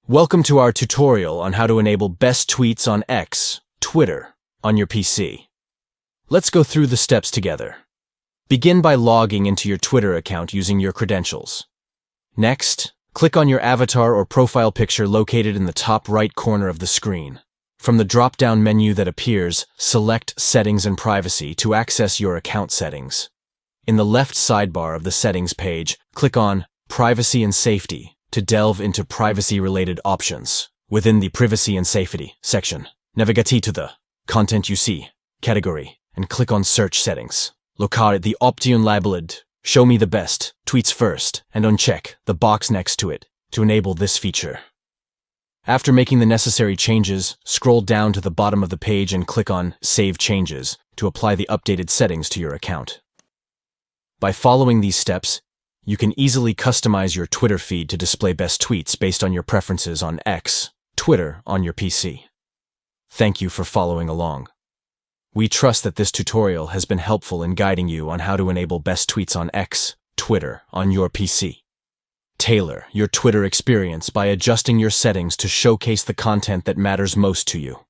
Welcome to our tutorial on how to enable best tweets on X, Twitter, on your PC. Let's go through the steps together. Begin by logging into your Twitter account using your credentials. Next, click on your avatar or profile picture located in the top right corner of the screen. From the drop-down menu that appears, select Settings and Privacy to access your account settings. In the left sidebar of the settings page, click on Privacy and Safety to delve into privacy-related options. Within the Privacy and Safety section, navigate to the Content You See category and click on Search Settings. Locate the option labeled Show Me the Best Tweets First and uncheck the box next to it to enable this feature. After making the necessary changes, scroll down to the bottom of the page and click on Save Changes to apply the updated settings to your account. By following these steps, you can easily customize your Twitter feed to display best tweets based on your preferences on X, Twitter on your PC. Thank you for following along. We trust that this tutorial has been helpful in guiding you on how to enable best tweets on X, Twitter on your PC. Tailor your Twitter experience by adjusting your settings to showcase the content that matters most to you.